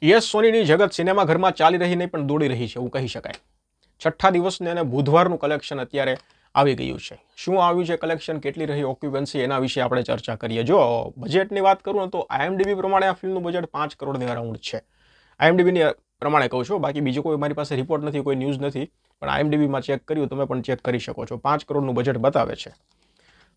Yes સોનીની જગત સિનેમાઘરમાં ચાલી રહી નહીં પણ દોડી રહી છે એવું કહી શકાય. છઠ્ઠા દિવસને અને બુધવારનું કલેક્શન અત્યારે આવી ગયું છે. શું આવ્યું છે કલેક્શન, કેટલી રહી ઓક્યુપન્સી, એના વિશે આપણે ચર્ચા કરીએ. જો બજેટની વાત કરું ને તો IMDb પ્રમાણે આ ફિલ્મનું બજેટ 5 કરોડની અરાઉન્ડ છે. IMDbની પ્રમાણે કહું છું, બાકી બીજો કોઈ મારી પાસે રિપોર્ટ નથી, કોઈ ન્યૂઝ નથી, પણ IMDbમાં ચેક કર્યું, તમે પણ ચેક કરી શકો છો. 5 કરોડનું બજેટ બતાવે છે.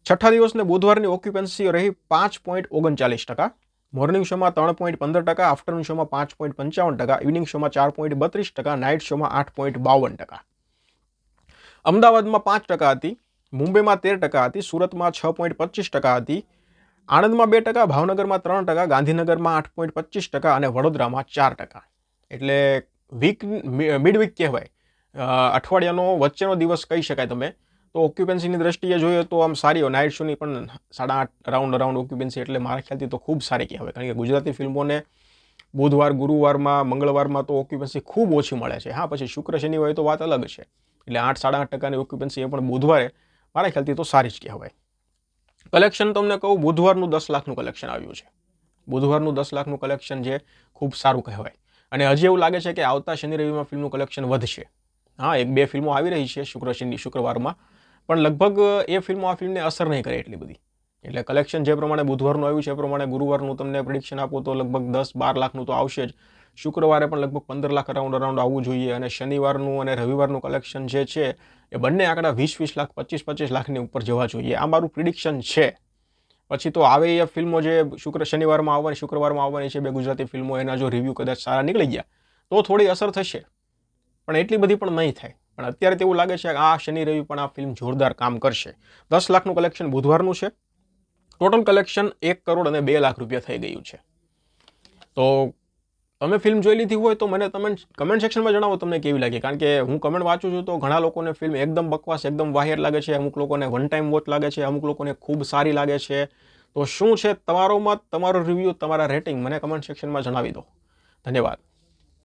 છઠ્ઠા દિવસને બુધવારની ઓક્યુપન્સી રહી 5.39%. મોર્નિંગ શોમાં 3.15%, આફ્ટરનૂન શોમાં 5.55%, ઇવનિંગ શોમાં 4.32%, નાઇટ શોમાં 8.52%. અમદાવાદમાં 5% હતી, મુંબઈમાં 13% હતી, સુરતમાં 6.25% હતી, આણંદમાં 2%, ભાવનગરમાં 3%, ગાંધીનગરમાં 8.25% અને વડોદરામાં 4%. એટલે મિડ વીક કહેવાય, અઠવાડિયાનો વચ્ચેનો દિવસ કહી શકાય તમે. તો ઓક્યુપન્સીની દ્રષ્ટિએ જોઈએ તો આમ સારી હોય. નાઇટ શોની પણ 8.5 અરાઉન્ડ ઓક્યુપન્સી, એટલે મારા ખ્યાલથી તો ખૂબ સારી કહેવાય. કારણ કે ગુજરાતી ફિલ્મોને બુધવાર, ગુરુવારમાં, મંગળવારમાં તો ઓક્યુપન્સી ખૂબ ઓછી મળે છે. હા, પછી શુક્ર શનિ હોય તો વાત અલગ છે. એટલે 8-8.5%ની ઓક્યુપન્સી એ પણ બુધવારે મારા ખ્યાલથી તો સારી જ કહેવાય. કલેક્શન તમને કહું, બુધવારનું 10 લાખનું કલેક્શન આવ્યું છે. બુધવારનું 10 લાખનું કલેક્શન જે ખૂબ સારું કહેવાય. અને હજી એવું લાગે છે કે આવતા શનિ રવિમાં ફિલ્મનું કલેક્શન વધશે. હા, 1-2 ફિલ્મો આવી રહી છે શુક્રવારમાં, પણ લગભગ એ ફિલ્મો આ ફિલ્મને અસર નહીં કરે એટલી બધી. એટલે કલેક્શન જે પ્રમાણે બુધવારનું આવ્યું છે એ પ્રમાણે ગુરુવારનું તમને પ્રિડિક્શન આપો તો લગભગ 10-12 લાખનું તો આવશે જ. શુક્રવારે પણ લગભગ 15 લાખ અરાઉન્ડ આવવું જોઈએ. અને શનિવારનું અને રવિવારનું કલેક્શન જે છે એ બંને આંકડા 20-20 લાખ, 25-25 લાખની ઉપર જવા જોઈએ. આ મારું પ્રિડિક્શન છે. પછી તો આવે એ ફિલ્મો જે શુક્રવારમાં આવવાની છે, 2 ગુજરાતી ફિલ્મો, એના જો રિવ્યૂ કદાચ સારા નીકળી ગયા તો થોડી અસર થશે, પણ એટલી બધી પણ નહીં થાય. પણ અત્યારે તેવું લાગે છે કે આ શનિ રવિ પણ આ ફિલ્મ જોરદાર કામ કરશે. 10 લાખનું કલેક્શન બુધવારનું છે. ટોટલ કલેક્શન 1 કરોડ અને 2 લાખ રૂપિયા થઈ ગયું છે. તો તમે ફિલ્મ જોઈ લીધી હોય તો મને કમેન્ટ સેક્શનમાં જણાવો તમને કેવી લાગી. કારણ કે હું કમેન્ટ વાંચું છું તો ઘણા લોકોને ફિલ્મ એકદમ બકવાસ, એકદમ વાહિયાત લાગે છે, અમુક લોકોને વન ટાઈમ વોચ લાગે છે, અમુક લોકોને ખૂબ સારી લાગે છે. તો શું છે તમારો મત, તમારો રિવ્યૂ, તમારા રેટિંગ મને કમેન્ટ સેક્શનમાં જણાવી દો. ધન્યવાદ.